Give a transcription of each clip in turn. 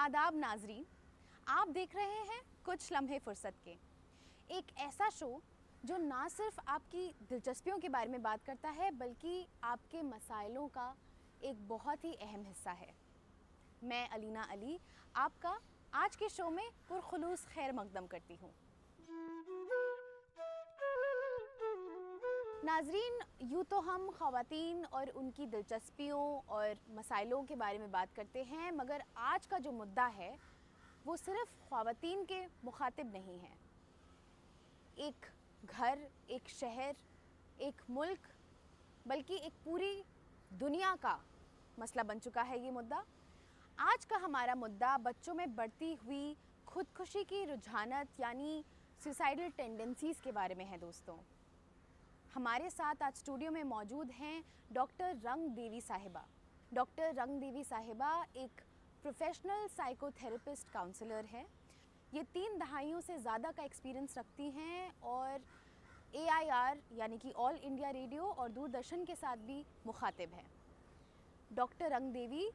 आदाब नाजरीन, आप देख रहे हैं कुछ लम्हे फुर्सत के, एक ऐसा शो जो ना सिर्फ आपकी दिलचस्पियों के बारे में बात करता है बल्कि आपके मसाइलों का एक बहुत ही अहम हिस्सा है। मैं अलीना अली आपका आज के शो में पुरखुलूस खैर मकदम करती हूँ। नाजरीन, यूँ तो हम ख़वातीन और उनकी दिलचस्पियों और मसाइलों के बारे में बात करते हैं, मगर आज का जो मुद्दा है वो सिर्फ ख़वातीन के मुखातिब नहीं है। एक घर, एक शहर, एक मुल्क, बल्कि एक पूरी दुनिया का मसला बन चुका है ये मुद्दा। आज का हमारा मुद्दा बच्चों में बढ़ती हुई खुदकुशी की रुझानत यानी सुसाइडल टेंडेंसीज़ के बारे में है। दोस्तों, हमारे साथ आज स्टूडियो में मौजूद हैं डॉक्टर रंग देवी साहिबा। डॉक्टर रंग देवी साहिबा एक प्रोफेशनल साइकोथेरेपिस्ट काउंसलर है। ये 3 दहाइयों से ज़्यादा का एक्सपीरियंस रखती हैं और AIR यानी कि ऑल इंडिया रेडियो और दूरदर्शन के साथ भी मुखातिब हैं। डॉक्टर रंग देवी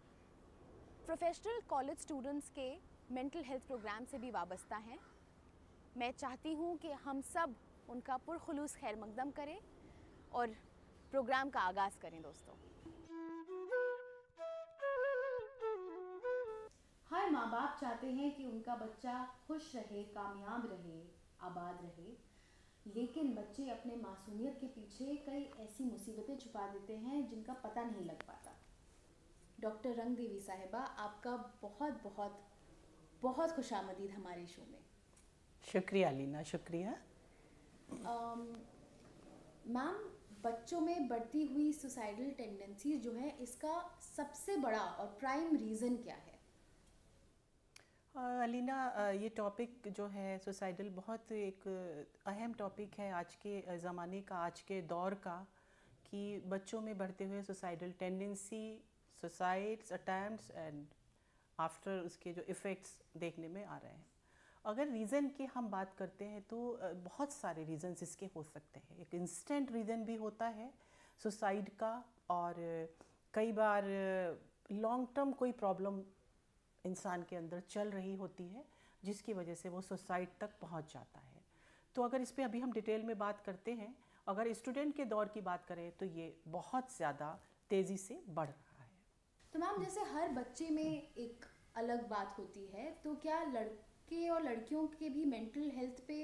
प्रोफेशनल कॉलेज स्टूडेंट्स के मेंटल हेल्थ प्रोग्राम से भी वाबस्ता हैं। मैं चाहती हूँ कि हम सब उनका पुरखुलूस खैर मकदम करें और प्रोग्राम का आगाज़ करें। दोस्तों, हर माँ बाप चाहते हैं कि उनका बच्चा खुश रहे, कामयाब रहे, आबाद रहे, लेकिन बच्चे अपने मासूमियत के पीछे कई ऐसी मुसीबतें छुपा देते हैं जिनका पता नहीं लग पाता। डॉक्टर रंग देवी साहिबा, आपका बहुत बहुत बहुत खुशामदीद हमारे शो में। शुक्रिया लीना, शुक्रिया। मैम, बच्चों में बढ़ती हुई सुसाइडल टेंडेंसी जो है, इसका सबसे बड़ा और प्राइम रीज़न क्या है? अलीना, ये टॉपिक जो है सुसाइडल बहुत एक अहम टॉपिक है आज के ज़माने का, आज के दौर का, कि बच्चों में बढ़ते हुए suicidal tendency, suicides attempts and after उसके जो इफ़ेक्ट्स देखने में आ रहे हैं। अगर रीज़न की हम बात करते हैं तो बहुत सारे रीज़न्स इसके हो सकते हैं। एक इंस्टेंट रीज़न भी होता है सुसाइड का, और कई बार लॉन्ग टर्म कोई प्रॉब्लम इंसान के अंदर चल रही होती है जिसकी वजह से वो सुसाइड तक पहुंच जाता है। तो अगर इस पे अभी हम डिटेल में बात करते हैं, अगर स्टूडेंट के दौर की बात करें तो ये बहुत ज़्यादा तेज़ी से बढ़ रहा है। तो मैम, जैसे हर बच्चे में एक अलग बात होती है, तो क्या लड़के और लड़कियों के भी मेंटल हेल्थ पे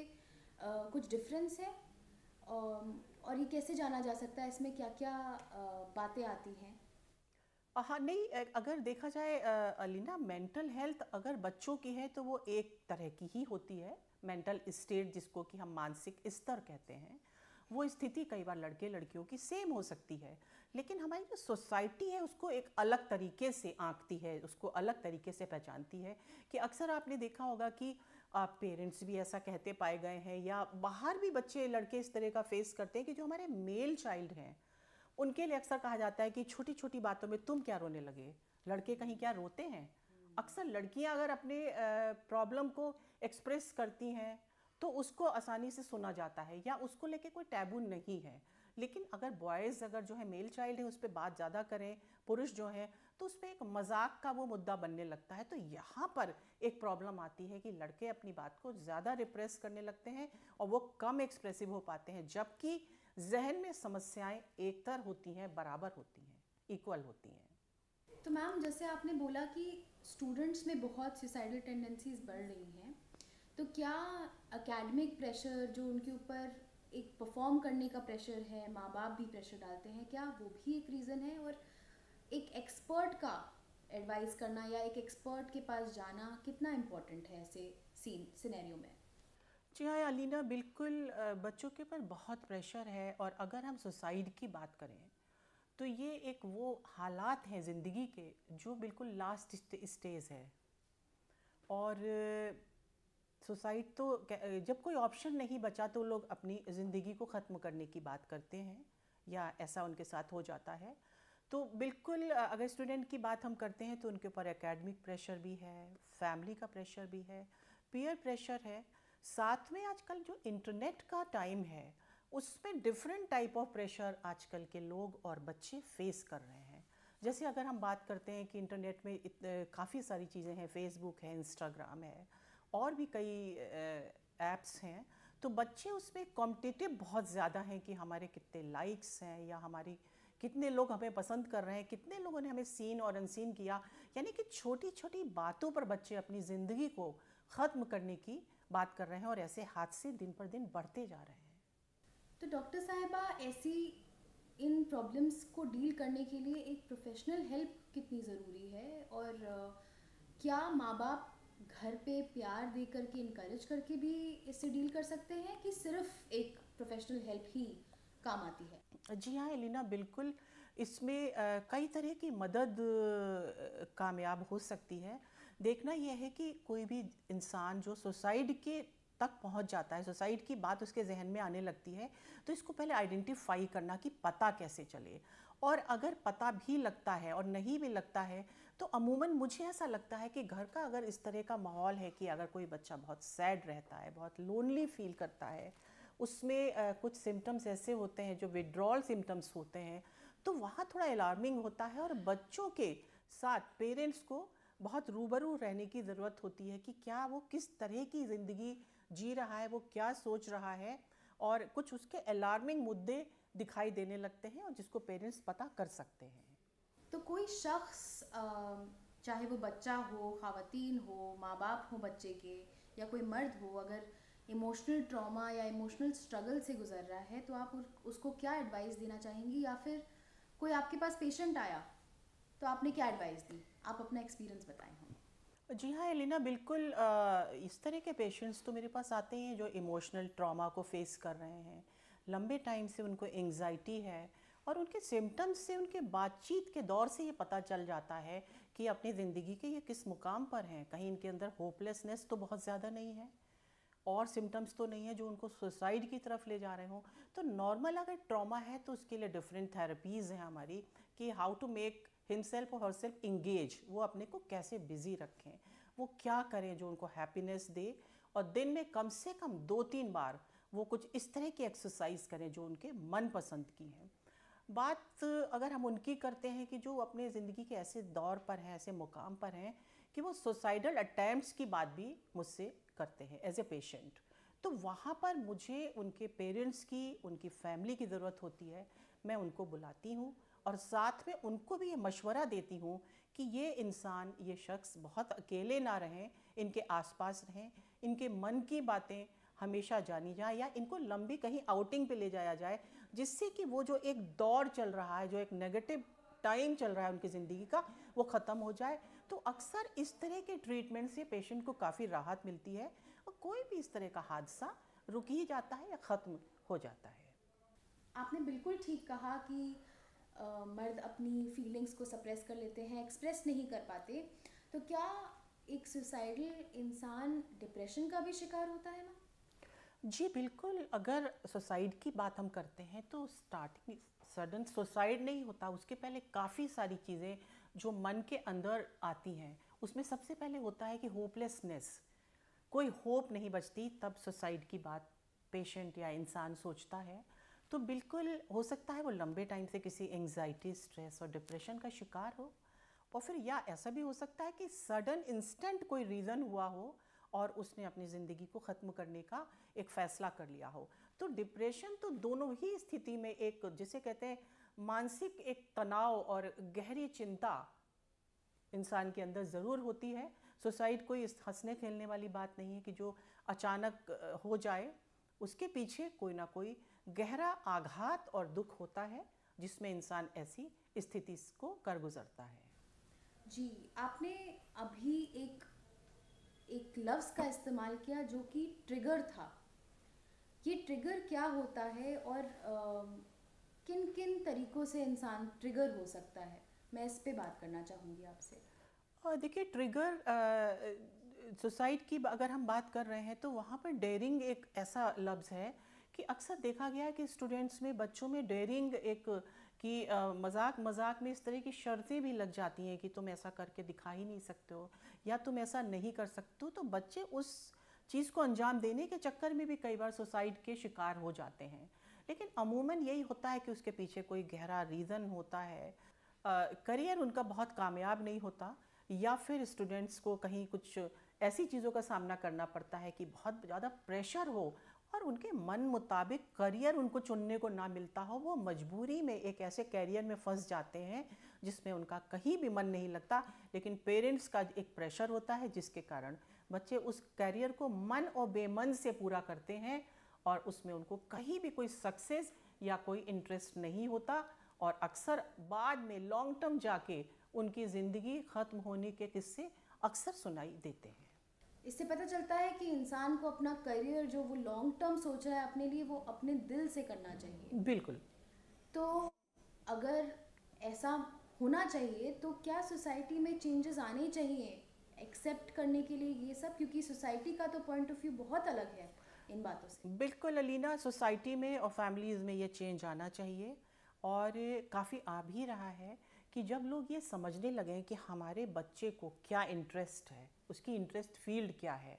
कुछ डिफरेंस है? और ये कैसे जाना जा सकता है, इसमें क्या क्या बातें आती हैं? हाँ, नहीं, अगर देखा जाए अलीना, मेंटल हेल्थ अगर बच्चों की है तो वो एक तरह की ही होती है। मेंटल स्टेट जिसको कि हम मानसिक स्तर कहते हैं, वो स्थिति कई बार लड़के लड़कियों की सेम हो सकती है, लेकिन हमारी जो सोसाइटी है उसको एक अलग तरीके से आंकती है, उसको अलग तरीके से पहचानती है। कि अक्सर आपने देखा होगा कि पेरेंट्स भी ऐसा कहते पाए गए हैं, या बाहर भी बच्चे लड़के इस तरह का फेस करते हैं कि जो हमारे मेल चाइल्ड हैं उनके लिए अक्सर कहा जाता है कि छोटी छोटी बातों में तुम क्या रोने लगे, लड़के कहीं क्या रोते हैं। अक्सर लड़कियां अगर अपने प्रॉब्लम को एक्सप्रेस करती हैं तो उसको आसानी से सुना जाता है या उसको लेके कोई टैबू नहीं है। लेकिन अगर बॉयज़, अगर जो है मेल चाइल्ड है, उस पर बात ज़्यादा करें, पुरुष जो है, तो उस पर एक मजाक का वो मुद्दा बनने लगता है। तो यहाँ पर एक प्रॉब्लम आती है कि लड़के अपनी बात को ज़्यादा रिप्रेस करने लगते हैं और वो कम एक्सप्रेसिव हो पाते हैं, जबकि जहन में समस्याएं एकतर होती हैं, बराबर होती हैं, इक्वल होती हैं। तो मैम, जैसे आपने बोला कि स्टूडेंट्स में बहुत सुसाइडल टेंडेंसीज बढ़ रही हैं, तो क्या एकेडमिक प्रेशर जो उनके ऊपर एक परफॉर्म करने का प्रेशर है, माँ बाप भी प्रेशर डालते हैं, क्या वो भी एक रीज़न है? और एक एक्सपर्ट का एडवाइस करना या एक एक्सपर्ट के पास जाना कितना इम्पोर्टेंट है ऐसे सिनेरियो में? जी हाँ अलीना, बिल्कुल बच्चों के ऊपर बहुत प्रेशर है। और अगर हम सुसाइड की बात करें तो ये एक वो हालात हैं ज़िंदगी के जो बिल्कुल लास्ट स्टेज है। और सुसाइड तो जब कोई ऑप्शन नहीं बचा तो लोग अपनी ज़िंदगी को ख़त्म करने की बात करते हैं, या ऐसा उनके साथ हो जाता है। तो बिल्कुल अगर स्टूडेंट की बात हम करते हैं तो उनके ऊपर एकेडमिक प्रेशर भी है, फैमिली का प्रेशर भी है, पीयर प्रेशर है, साथ में आजकल जो इंटरनेट का टाइम है उसमें डिफरेंट टाइप ऑफ प्रेशर आजकल के लोग और बच्चे फेस कर रहे हैं। जैसे अगर हम बात करते हैं कि इंटरनेट में काफ़ी सारी चीज़ें हैं, फेसबुक है, इंस्टाग्राम है और भी कई ऐप्स हैं, तो बच्चे उसमें कॉम्पिटिटिव बहुत ज़्यादा हैं कि हमारे कितने लाइक्स हैं या हमारी कितने लोग हमें पसंद कर रहे हैं, कितने लोगों ने हमें सीन और अनसीन किया। यानी कि छोटी छोटी बातों पर बच्चे अपनी ज़िंदगी को ख़त्म करने की बात कर रहे हैं और ऐसे हादसे दिन पर दिन बढ़ते जा रहे हैं। तो डॉक्टर साहिबा, ऐसी इन प्रॉब्लम्स को डील करने के लिए एक प्रोफेशनल हेल्प कितनी ज़रूरी है, और क्या माँ बाप घर पे प्यार दे करके, इनकरेज करके भी इससे डील कर सकते हैं, कि सिर्फ एक प्रोफेशनल हेल्प ही काम आती है? जी हाँ एलिना, बिल्कुल। इसमें कई तरह की मदद कामयाब हो सकती है। देखना यह है कि कोई भी इंसान जो सुसाइड के तक पहुंच जाता है, सुसाइड की बात उसके जहन में आने लगती है, तो इसको पहले आइडेंटिफाई करना कि पता कैसे चले। और अगर पता भी लगता है और नहीं भी लगता है, तो अमूमन मुझे ऐसा लगता है कि घर का अगर इस तरह का माहौल है कि अगर कोई बच्चा बहुत सैड रहता है, बहुत लोनली फील करता है, उसमें कुछ सिम्टम्स ऐसे होते हैं जो विड्रॉल सिम्टम्स होते हैं, तो वहाँ थोड़ा अलार्मिंग होता है और बच्चों के साथ पेरेंट्स को बहुत रूबरू रहने की ज़रूरत होती है कि क्या वो किस तरह की ज़िंदगी जी रहा है, वो क्या सोच रहा है, और कुछ उसके अलार्मिंग मुद्दे दिखाई देने लगते हैं और जिसको पेरेंट्स पता कर सकते हैं। तो कोई शख्स, चाहे वो बच्चा हो, ख़वातीन हो, माँ बाप हो बच्चे के, या कोई मर्द हो, अगर इमोशनल ट्रॉमा या इमोशनल स्ट्रगल से गुजर रहा है, तो आप उसको क्या एडवाइस देना चाहेंगी? या फिर कोई आपके पास पेशेंट आया तो आपने क्या एडवाइस दी? आप अपना एक्सपीरियंस बताएं हमें। जी हाँ एलिना, बिल्कुल। इस तरह के पेशेंट्स तो मेरे पास आते हैं जो इमोशनल ट्रॉमा को फेस कर रहे हैं, लंबे टाइम से उनको एंग्जाइटी है, और उनके सिम्टम्स से, उनके बातचीत के दौर से ये पता चल जाता है कि अपनी ज़िंदगी के ये किस मुकाम पर हैं। कहीं इनके अंदर होपलेसनेस तो बहुत ज़्यादा नहीं है और सिम्टम्स तो नहीं है जो उनको सुसाइड की तरफ ले जा रहे हों। तो नॉर्मल अगर ट्रॉमा है तो उसके लिए डिफरेंट थेरेपीज़ हैं हमारी, कि हाउ टू मेक हिमसेल्फ और हरसेल्फ इंगेज, वो अपने को कैसे बिजी रखें, वो क्या करें जो उनको हैप्पीनेस दे, और दिन में कम से कम 2-3 बार वो कुछ इस तरह की एक्सरसाइज करें जो उनके मन पसंद की हैं। बात अगर हम उनकी करते हैं कि जो अपने ज़िंदगी के ऐसे दौर पर हैं, ऐसे मुकाम पर हैं कि वो सुसाइडल अटैम्प्ट्स की बात भी मुझसे करते हैं एज ए पेशेंट, तो वहाँ पर मुझे उनके पेरेंट्स की, उनकी फैमिली की ज़रूरत होती है। मैं उनको बुलाती हूँ और साथ में उनको भी ये मशवरा देती हूँ कि ये इंसान, ये शख्स बहुत अकेले ना रहें, इनके आसपास रहें, इनके मन की बातें हमेशा जानी जाए, या इनको लंबी कहीं आउटिंग पे ले जाया जाए, जिससे कि वो जो एक दौर चल रहा है, जो एक नेगेटिव टाइम चल रहा है उनकी ज़िंदगी का, वो ख़त्म हो जाए। तो अक्सर इस तरह के ट्रीटमेंट से पेशेंट को काफ़ी राहत मिलती है और कोई भी इस तरह का हादसा रुक ही जाता है या ख़त्म हो जाता है। आपने बिल्कुल ठीक कहा कि मर्द अपनी फीलिंग्स को सप्रेस कर लेते हैं, एक्सप्रेस नहीं कर पाते। तो क्या एक सुसाइडल इंसान डिप्रेशन का भी शिकार होता है ना? जी बिल्कुल। अगर सुसाइड की बात हम करते हैं तो स्टार्टिंग सडन सुसाइड नहीं होता, उसके पहले काफ़ी सारी चीज़ें जो मन के अंदर आती हैं। उसमें सबसे पहले होता है कि होपलेसनेस, कोई होप नहीं बचती, तब सुसाइड की बात पेशेंट या इंसान सोचता है। तो बिल्कुल हो सकता है वो लंबे टाइम से किसी एंग्जाइटी, स्ट्रेस और डिप्रेशन का शिकार हो, और फिर या ऐसा भी हो सकता है कि सडन इंस्टेंट कोई रीज़न हुआ हो और उसने अपनी ज़िंदगी को ख़त्म करने का एक फ़ैसला कर लिया हो। तो डिप्रेशन तो दोनों ही स्थिति में एक, जिसे कहते हैं मानसिक एक तनाव और गहरी चिंता इंसान के अंदर ज़रूर होती है। सुसाइड कोई हंसने खेलने वाली बात नहीं है कि जो अचानक हो जाए। उसके पीछे कोई ना कोई गहरा आघात और दुख होता है जिसमें इंसान ऐसी स्थिति को कर गुजरता है। जी, आपने अभी एक लफ्ज़ का इस्तेमाल किया जो कि ट्रिगर था। ये ट्रिगर क्या होता है, और किन किन तरीक़ों से इंसान ट्रिगर हो सकता है? मैं इस पे बात करना चाहूँगी आपसे। और देखिए, ट्रिगर सुसाइड की अगर हम बात कर रहे हैं तो वहाँ पर डेयरिंग एक ऐसा लफ्ज़ है कि अक्सर देखा गया है कि स्टूडेंट्स में, बच्चों में डेयरिंग एक कि मजाक मजाक में इस तरह की शर्तें भी लग जाती हैं कि तुम ऐसा करके दिखा ही नहीं सकते हो या तुम ऐसा नहीं कर सकते हो, तो बच्चे उस चीज़ को अंजाम देने के चक्कर में भी कई बार सुसाइड के शिकार हो जाते हैं। लेकिन अमूमन यही होता है कि उसके पीछे कोई गहरा रीज़न होता है। करियर उनका बहुत कामयाब नहीं होता, या फिर स्टूडेंट्स को कहीं कुछ ऐसी चीज़ों का सामना करना पड़ता है कि बहुत ज़्यादा प्रेशर हो और उनके मन मुताबिक करियर उनको चुनने को ना मिलता हो, वो मजबूरी में एक ऐसे करियर में फंस जाते हैं जिसमें उनका कहीं भी मन नहीं लगता, लेकिन पेरेंट्स का एक प्रेशर होता है जिसके कारण बच्चे उस करियर को मन और बेमन से पूरा करते हैं और उसमें उनको कहीं भी कोई सक्सेस या कोई इंटरेस्ट नहीं होता, और अक्सर बाद में लॉन्ग टर्म जाके उनकी ज़िंदगी ख़त्म होने के किस्से अक्सर सुनाई देते हैं। इससे पता चलता है कि इंसान को अपना करियर जो वो लॉन्ग टर्म सोच रहा है अपने लिए, वो अपने दिल से करना चाहिए। बिल्कुल। तो अगर ऐसा होना चाहिए तो क्या सोसाइटी में चेंजेस आने चाहिए एक्सेप्ट करने के लिए ये सब, क्योंकि सोसाइटी का तो पॉइंट ऑफ व्यू बहुत अलग है इन बातों से। बिल्कुल अलीना, सोसाइटी में और फैमिलीज़ में ये चेंज आना चाहिए, और काफ़ी आ भी रहा है कि जब लोग ये समझने लगें कि हमारे बच्चे को क्या इंटरेस्ट है, उसकी इंटरेस्ट फील्ड क्या है,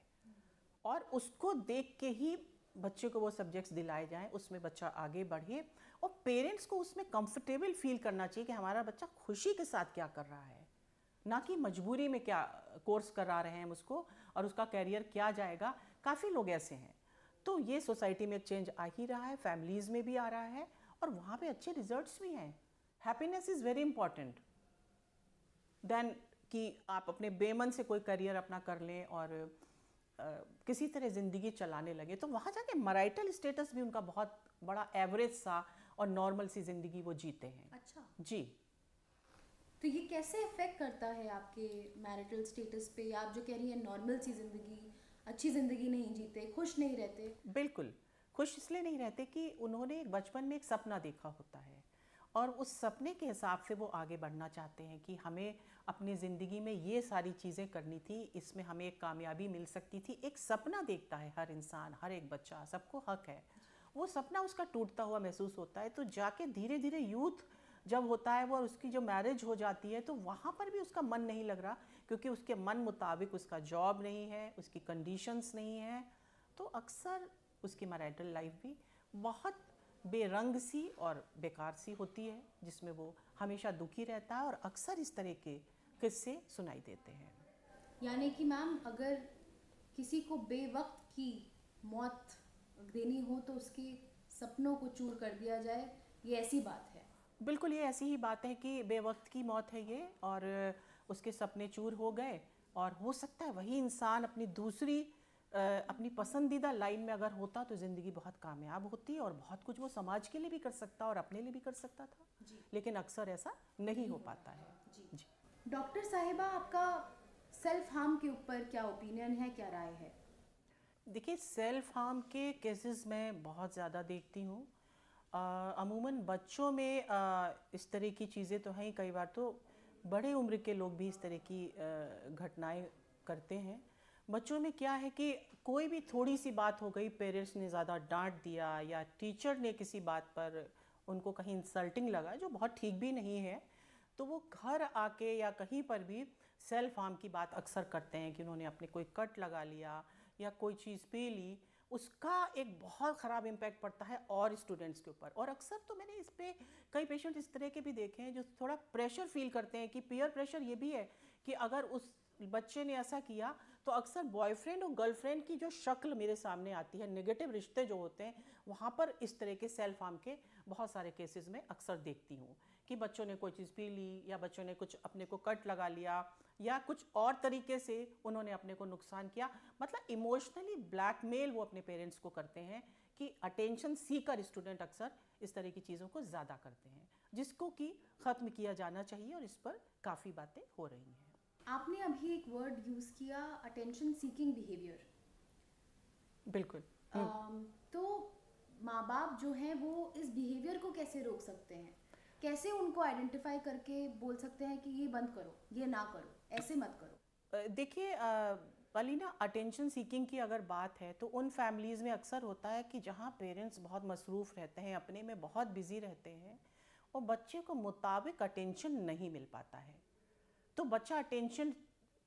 और उसको देख के ही बच्चे को वो सब्जेक्ट्स दिलाए जाएं, उसमें बच्चा आगे बढ़े, और पेरेंट्स को उसमें कंफर्टेबल फील करना चाहिए कि हमारा बच्चा खुशी के साथ क्या कर रहा है, ना कि मजबूरी में क्या कोर्स करा रहे हैं हम उसको और उसका कैरियर क्या जाएगा। काफ़ी लोग ऐसे हैं। तो ये सोसाइटी में एक चेंज आ ही रहा है, फैमिलीज़ में भी आ रहा है, और वहाँ पे अच्छे रिजल्ट्स भी हैं। Happiness is very important then कि आप अपने बेमन से कोई करियर अपना कर लें और किसी तरह ज़िंदगी चलाने लगे, तो वहाँ जाके मैरिटल स्टेटस भी उनका बहुत बड़ा एवरेज सा और नॉर्मल सी ज़िंदगी वो जीते हैं। अच्छा जी। तो ये कैसे इफेक्ट करता है आपके मैरिटल स्टेटस पे? आप जो कह रही हैं नॉर्मल सी ज़िंदगी, अच्छी ज़िंदगी नहीं जीते, खुश नहीं रहते। बिल्कुल, खुश इसलिए नहीं रहते कि उन्होंने बचपन में एक सपना देखा होता है और उस सपने के हिसाब से वो आगे बढ़ना चाहते हैं कि हमें अपनी ज़िंदगी में ये सारी चीज़ें करनी थी, इसमें हमें एक कामयाबी मिल सकती थी। एक सपना देखता है हर इंसान, हर एक बच्चा, सबको हक है। वो सपना उसका टूटता हुआ महसूस होता है, तो जाके धीरे धीरे यूथ जब होता है वो और उसकी जो मैरिज हो जाती है, तो वहाँ पर भी उसका मन नहीं लग रहा, क्योंकि उसके मन मुताबिक उसका जॉब नहीं है, उसकी कंडीशंस नहीं है, तो अक्सर उसकी मैरिटल लाइफ भी बहुत बेरंग सी और बेकार सी होती है, जिसमें वो हमेशा दुखी रहता है, और अक्सर इस तरह के किस्से सुनाई देते हैं। यानी कि मैम, अगर किसी को बेवक्त की मौत देनी हो तो उसके सपनों को चूर कर दिया जाए, ये ऐसी बात है? बिल्कुल, ये ऐसी ही बात है कि बेवक्त की मौत है ये, और उसके सपने चूर हो गए, और हो सकता है वही इंसान अपनी दूसरी अपनी पसंदीदा लाइन में अगर होता तो ज़िंदगी बहुत कामयाब होती और बहुत कुछ वो समाज के लिए भी कर सकता और अपने लिए भी कर सकता था, लेकिन अक्सर ऐसा नहीं हो पाता है। जी। डॉक्टर साहिबा, आपका सेल्फ हार्म के ऊपर क्या ओपिनियन है, क्या राय है? देखिए, सेल्फ हार्म के केसेस मैं बहुत ज़्यादा देखती हूँ। अमूमन बच्चों में इस तरह की चीज़ें तो हैं, कई बार तो बड़े उम्र के लोग भी इस तरह की घटनाएं करते हैं। बच्चों में क्या है कि कोई भी थोड़ी सी बात हो गई, पेरेंट्स ने ज़्यादा डांट दिया या टीचर ने किसी बात पर उनको कहीं इंसल्टिंग लगा, जो बहुत ठीक भी नहीं है, तो वो घर आके या कहीं पर भी सेल्फ हार्म की बात अक्सर करते हैं कि उन्होंने अपने कोई कट लगा लिया या कोई चीज़ पी ली। उसका एक बहुत ख़राब इम्पैक्ट पड़ता है और स्टूडेंट्स के ऊपर, और अक्सर तो मैंने इस पे कई पेशेंट इस तरह के भी देखे हैं जो थोड़ा प्रेशर फील करते हैं, कि पीयर प्रेशर ये भी है कि अगर उस बच्चे ने ऐसा किया तो अक्सर बॉयफ्रेंड और गर्लफ्रेंड की जो शक्ल मेरे सामने आती है, नेगेटिव रिश्ते जो होते हैं, वहाँ पर इस तरह के सेल्फ हार्म के बहुत सारे केसेस में अक्सर देखती हूँ कि बच्चों ने कोई चीज़ पी ली या बच्चों ने कुछ अपने को कट लगा लिया या कुछ और तरीके से उन्होंने अपने को नुकसान किया। मतलब इमोशनली ब्लैकमेल वो अपने पेरेंट्स को करते हैं, कि अटेंशन सीकर स्टूडेंट अक्सर इस तरह की चीज़ों को ज़्यादा करते हैं, जिसको कि ख़त्म किया जाना चाहिए, और इस पर काफ़ी बातें हो रही हैं। आपने अभी एक वर्ड यूज़ किया, अटेंशन सीकिंग बिहेवियर। बिल्कुल। तो माँ बाप जो हैं वो इस बिहेवियर को कैसे रोक सकते हैं? कैसे उनको आइडेंटिफाई करके बोल सकते हैं कि ये बंद करो, ये ना करो, ऐसे मत करो? देखिए अलीना, अटेंशन सीकिंग की अगर बात है तो उन फैमिलीज़ में अक्सर होता है कि जहाँ पेरेंट्स बहुत मसरूफ़ रहते हैं, अपने में बहुत बिजी रहते हैं, और बच्चे को मुताबिक अटेंशन नहीं मिल पाता है, तो बच्चा अटेंशन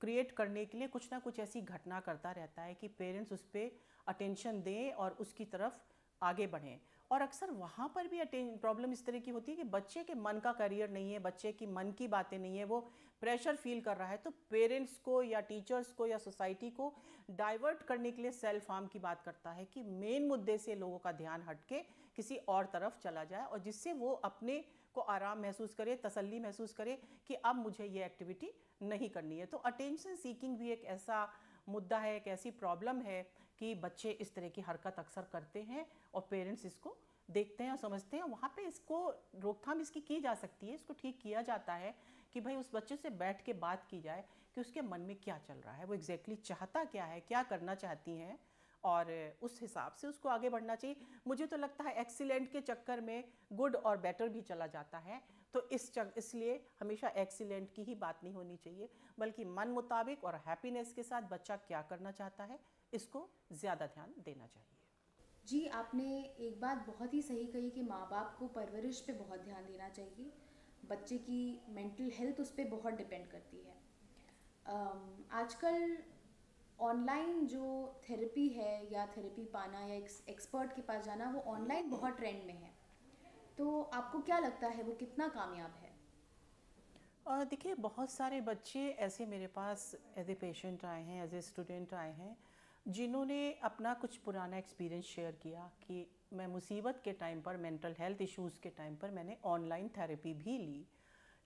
क्रिएट करने के लिए कुछ ना कुछ ऐसी घटना करता रहता है कि पेरेंट्स उस पर अटेंशन दें और उसकी तरफ आगे बढ़ें। और अक्सर वहाँ पर भी प्रॉब्लम इस तरह की होती है कि बच्चे के मन का करियर नहीं है, बच्चे की मन की बातें नहीं है, वो प्रेशर फील कर रहा है, तो पेरेंट्स को या टीचर्स को या सोसाइटी को डाइवर्ट करने के लिए सेल्फ हार्म की बात करता है कि मेन मुद्दे से लोगों का ध्यान हटके किसी और तरफ चला जाए, और जिससे वो अपने को आराम महसूस करे, तसल्ली महसूस करे कि अब मुझे ये एक्टिविटी नहीं करनी है। तो अटेंशन सीकिंग भी एक ऐसा मुद्दा है, एक ऐसी प्रॉब्लम है कि बच्चे इस तरह की हरकत अक्सर करते हैं और पेरेंट्स इसको देखते हैं और समझते हैं। वहाँ पे इसको रोकथाम इसकी की जा सकती है, इसको ठीक किया जाता है कि भाई उस बच्चे से बैठ के बात की जाए कि उसके मन में क्या चल रहा है, वो एग्जैक्टली चाहता क्या है, क्या करना चाहती हैं, और उस हिसाब से उसको आगे बढ़ना चाहिए। मुझे तो लगता है एक्सीलेंट के चक्कर में गुड और बेटर भी चला जाता है, तो इसलिए हमेशा एक्सीलेंट की ही बात नहीं होनी चाहिए, बल्कि मन मुताबिक और हैप्पीनेस के साथ बच्चा क्या करना चाहता है इसको ज़्यादा ध्यान देना चाहिए। जी, आपने एक बात बहुत ही सही कही कि माँ बाप को परवरिश पे बहुत ध्यान देना चाहिए। बच्चे की मेंटल हेल्थ उस पर बहुत डिपेंड करती है। आजकल ऑनलाइन जो थेरेपी है या थेरेपी पाना या एक्सपर्ट के पास जाना, वो ऑनलाइन बहुत ट्रेंड में है। तो आपको क्या लगता है वो कितना कामयाब है? देखिए, बहुत सारे बच्चे ऐसे मेरे पास एज ए पेशेंट आए हैं, एज ए स्टूडेंट आए हैं, जिन्होंने अपना कुछ पुराना एक्सपीरियंस शेयर किया कि मैं मुसीबत के टाइम पर, मेंटल हेल्थ इश्यूज़ के टाइम पर मैंने ऑनलाइन थेरेपी भी ली।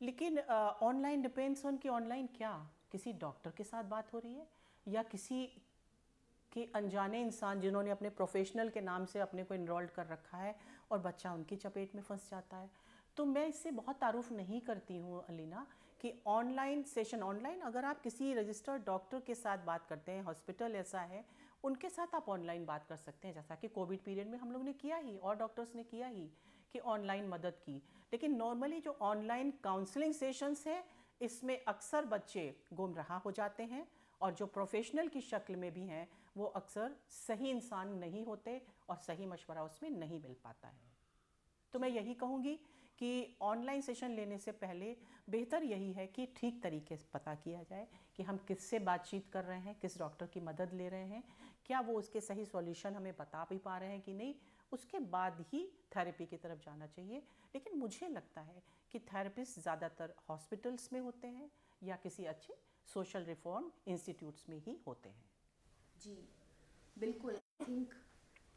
लेकिन ऑनलाइन डिपेंड्स ऑन कि ऑनलाइन क्या, किसी डॉक्टर के साथ बात हो रही है या किसी कि अनजाने इंसान जिन्होंने अपने प्रोफेशनल के नाम से अपने को इनरोल्ड कर रखा है और बच्चा उनकी चपेट में फंस जाता है। तो मैं इससे बहुत तारुफ नहीं करती हूँ अलीना कि ऑनलाइन सेशन, ऑनलाइन अगर आप किसी रजिस्टर्ड डॉक्टर के साथ बात करते हैं, हॉस्पिटल ऐसा है, उनके साथ आप ऑनलाइन बात कर सकते हैं, जैसा कि कोविड पीरियड में हम लोग ने किया ही और डॉक्टर्स ने किया ही कि ऑनलाइन मदद की। लेकिन नॉर्मली जो ऑनलाइन काउंसलिंग सेशंस है, इसमें अक्सर बच्चे गुमराह हो जाते हैं, और जो प्रोफेशनल की शक्ल में भी हैं वो अक्सर सही इंसान नहीं होते और सही मशवरा उसमें नहीं मिल पाता है। तो मैं यही कहूँगी कि ऑनलाइन सेशन लेने से पहले बेहतर यही है कि ठीक तरीके से पता किया जाए कि हम किससे बातचीत कर रहे हैं, किस डॉक्टर की मदद ले रहे हैं, क्या वो उसके सही सॉल्यूशन हमें बता भी पा रहे हैं कि नहीं, उसके बाद ही थेरेपी की तरफ जाना चाहिए। लेकिन मुझे लगता है कि थेरेपिस्ट ज़्यादातर हॉस्पिटल्स में होते हैं या किसी अच्छे सोशल रिफॉर्म इंस्टीट्यूट्स में ही होते हैं। जी बिल्कुल, आई थिंक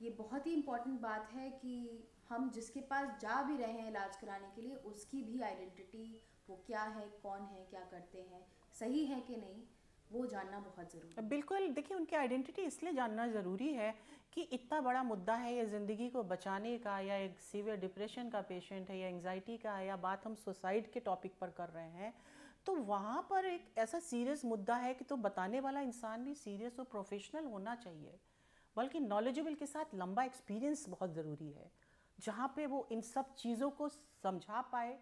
ये बहुत ही इम्पोर्टेंट बात है कि हम जिसके पास जा भी रहे हैं इलाज कराने के लिए, उसकी भी आइडेंटिटी, वो क्या है, कौन है, क्या करते हैं, सही है कि नहीं, वो जानना बहुत ज़रूरी है। बिल्कुल, देखिए उनकी आइडेंटिटी इसलिए जानना ज़रूरी है कि इतना बड़ा मुद्दा है ये ज़िंदगी को बचाने का, या एक सीवियर डिप्रेशन का पेशेंट है या एंग्जाइटी का है, या बात हम सुसाइड के टॉपिक पर कर रहे हैं, तो वहाँ पर एक ऐसा सीरियस मुद्दा है कि तो बताने वाला इंसान भी सीरियस और प्रोफेशनल होना चाहिए, बल्कि नॉलेजेबल के साथ लंबा एक्सपीरियंस बहुत ज़रूरी है, जहाँ पे वो इन सब चीज़ों को समझा पाए,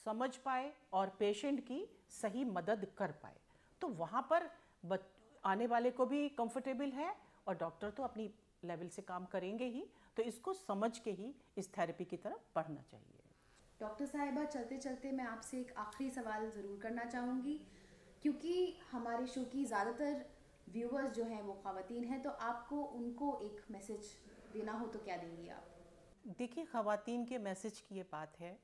समझ पाए और पेशेंट की सही मदद कर पाए। तो वहाँ पर आने वाले को भी कंफर्टेबल है और डॉक्टर तो अपनी लेवल से काम करेंगे ही, तो इसको समझ के ही इस थेरेपी की तरफ बढ़ना चाहिए। डॉक्टर साहिबा, चलते चलते मैं आपसे एक आखिरी सवाल ज़रूर करना चाहूँगी, क्योंकि हमारे शो की ज़्यादातर व्यूअर्स जो हैं वो ख़वातीन हैं, तो आपको उनको एक मैसेज देना हो तो क्या देंगी आप? देखिए, ख़वातीन के मैसेज की ये बात है,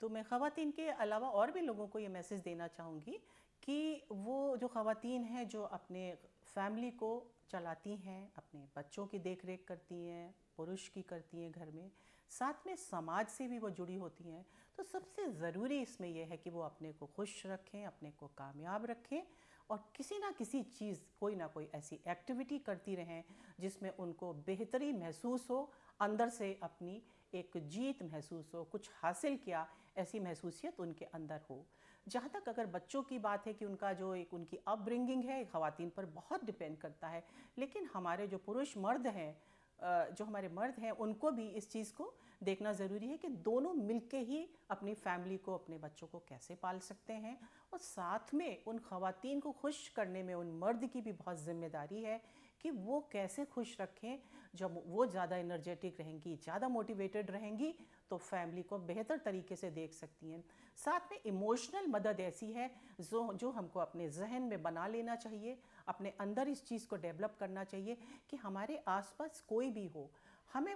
तो मैं ख़वातीन के अलावा और भी लोगों को ये मैसेज देना चाहूँगी कि वो जो ख़वातीन हैं जो अपने फैमिली को चलाती हैं, अपने बच्चों की देख रेख करती हैं, पुरुष की करती हैं घर में, साथ में समाज से भी वो जुड़ी होती हैं, तो सबसे ज़रूरी इसमें यह है कि वो अपने को खुश रखें, अपने को कामयाब रखें और किसी ना किसी चीज़, कोई ना कोई ऐसी एक्टिविटी करती रहें जिसमें उनको बेहतरी महसूस हो, अंदर से अपनी एक जीत महसूस हो, कुछ हासिल किया ऐसी महसूसियत उनके अंदर हो। जहाँ तक अगर बच्चों की बात है कि उनका जो एक उनकी अपब्रिंगिंग है ख़वातीन पर बहुत डिपेंड करता है, लेकिन हमारे जो पुरुष मर्द हैं, जो हमारे मर्द हैं, उनको भी इस चीज़ को देखना ज़रूरी है कि दोनों मिलके ही अपनी फैमिली को, अपने बच्चों को कैसे पाल सकते हैं, और साथ में उन ख़वातीन को खुश करने में उन मर्द की भी बहुत ज़िम्मेदारी है कि वो कैसे खुश रखें। जब वो ज़्यादा एनर्जेटिक रहेंगी, ज़्यादा मोटिवेटेड रहेंगी, तो फैमिली को बेहतर तरीके से देख सकती हैं। साथ में इमोशनल मदद ऐसी है जो हमको अपने जहन में बना लेना चाहिए, अपने अंदर इस चीज़ को डेवलप करना चाहिए कि हमारे आसपास कोई भी हो, हमें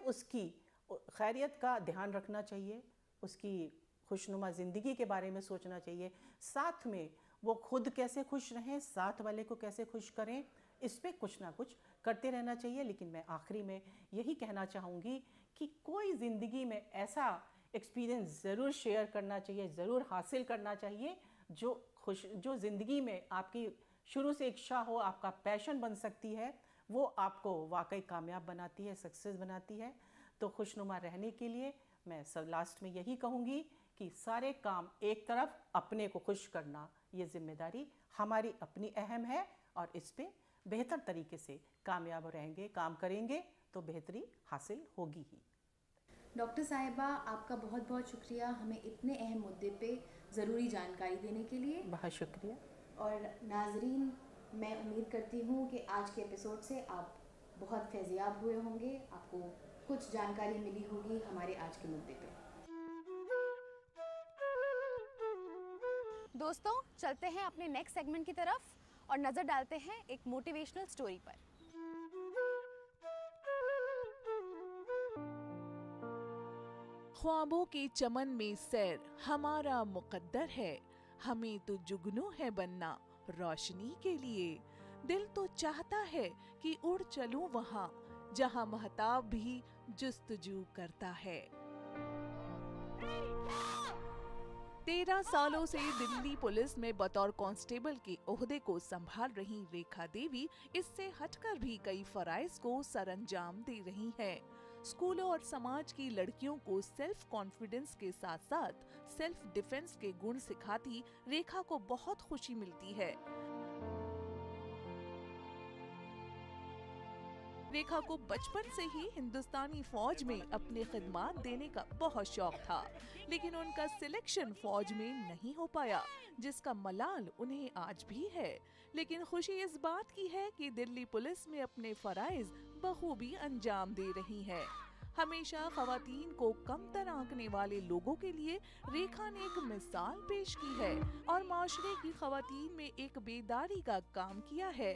खैरियत का ध्यान रखना चाहिए, उसकी खुशनुमा ज़िंदगी के बारे में सोचना चाहिए, साथ में वो खुद कैसे खुश रहें, साथ वाले को कैसे खुश करें, इस पे कुछ ना कुछ करते रहना चाहिए। लेकिन मैं आखिरी में यही कहना चाहूँगी कि कोई ज़िंदगी में ऐसा एक्सपीरियंस ज़रूर शेयर करना चाहिए, ज़रूर हासिल करना चाहिए जो ज़िंदगी में आपकी शुरू से इच्छा हो, आपका पैशन बन सकती है, वो आपको वाकई कामयाब बनाती है, सक्सेस बनाती है। तो खुशनुमा रहने के लिए मैं सब लास्ट में यही कहूँगी कि सारे काम एक तरफ, अपने को खुश करना ये जिम्मेदारी हमारी अपनी अहम है, और इस पे बेहतर तरीके से कामयाब रहेंगे, काम करेंगे तो बेहतरी हासिल होगी ही। डॉक्टर साहिबा, आपका बहुत बहुत शुक्रिया हमें इतने अहम मुद्दे पे ज़रूरी जानकारी देने के लिए। बहुत शुक्रिया। और नाजरीन, मैं उम्मीद करती हूँ कि आज के एपिसोड से आप बहुत फैज़याब हुए होंगे, आपको कुछ जानकारी मिली होगी हमारे आज के मुद्दे पे। दोस्तों, चलते हैं अपने नेक्स्ट सेगमेंट की तरफ और नज़र डालते हैं एक मोटिवेशनल स्टोरी पर। ख्वाबों के चमन में सैर हमारा मुकद्दर है, हमें तो जुगनू है बनना रोशनी के लिए। दिल तो चाहता है कि उड़ चलूं वहां जहां महताब भी जुस्तजू करता है। 13 सालों से दिल्ली पुलिस में बतौर कांस्टेबल के ओहदे को संभाल रही रेखा देवी इससे हटकर भी कई फराइज को सरअंजाम दे रही हैं। स्कूलों और समाज की लड़कियों को सेल्फ कॉन्फिडेंस के साथ साथ सेल्फ डिफेंस के गुण सिखाती रेखा को बहुत खुशी मिलती है। रेखा को बचपन से ही हिंदुस्तानी फौज में अपने खिदमात देने का बहुत शौक था, लेकिन उनका सिलेक्शन फौज में नहीं हो पाया, जिसका मलाल उन्हें आज भी है। लेकिन खुशी इस बात की है कि दिल्ली पुलिस में अपने फराइज बखूबी अंजाम दे रही है। हमेशा खवातीन को कमतर आंकने वाले लोगों के लिए रेखा ने एक मिसाल पेश की है और माशरे की खवातीन में एक बेदारी का काम किया है।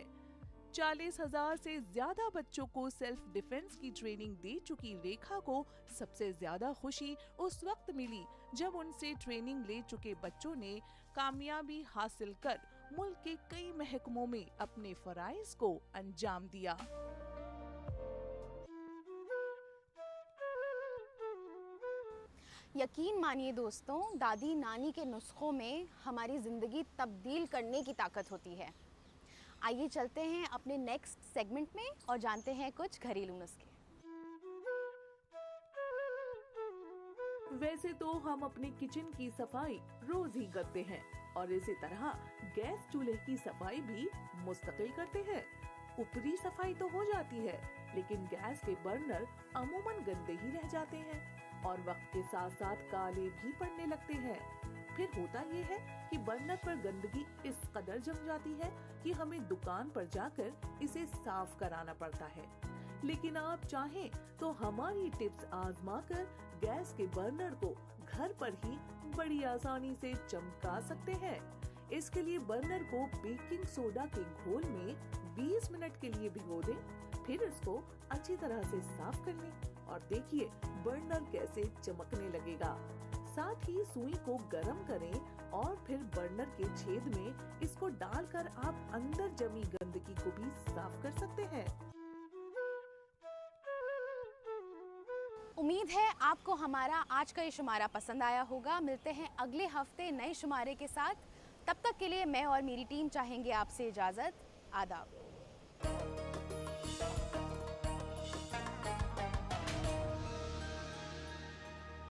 40,000 से ज्यादा बच्चों को सेल्फ डिफेंस की ट्रेनिंग दे चुकी रेखा को सबसे ज्यादा खुशी उस वक्त मिली जब उनसे ट्रेनिंग ले चुके बच्चों ने कामयाबी हासिल कर मुल्क के कई महकमों में अपने फराइज को अंजाम दिया। यकीन मानिए दोस्तों, दादी नानी के नुस्खों में हमारी ज़िंदगी तब्दील करने की ताकत होती है। आइए चलते हैं अपने नेक्स्ट सेगमेंट में और जानते हैं कुछ घरेलू नुस्खे। वैसे तो हम अपने किचन की सफाई रोज ही करते हैं और इसी तरह गैस चूल्हे की सफाई भी मुस्तकिल करते हैं। ऊपरी सफाई तो हो जाती है, लेकिन गैस के बर्नर अमूमन गंदे ही रह जाते हैं और वक्त के साथ साथ काले भी पड़ने लगते हैं। फिर होता ये है कि बर्नर पर गंदगी इस कदर जम जाती है कि हमें दुकान पर जाकर इसे साफ कराना पड़ता है। लेकिन आप चाहें तो हमारी टिप्स आजमा कर गैस के बर्नर को घर पर ही बड़ी आसानी से चमका सकते हैं। इसके लिए बर्नर को बेकिंग सोडा के घोल में 20 मिनट के लिए भिगो दें, फिर इसको अच्छी तरह से साफ कर लें और देखिए बर्नर कैसे चमकने लगेगा। साथ ही सुई को गरम करें और फिर बर्नर के छेद में इसको डालकर आप अंदर जमी गंदगी को भी साफ कर सकते हैं। उम्मीद है आपको हमारा आज का ये शुमारा पसंद आया होगा। मिलते हैं अगले हफ्ते नए शुमारे के साथ। तब तक के लिए मैं और मेरी टीम चाहेंगे आपसे इजाज़त। आदाब।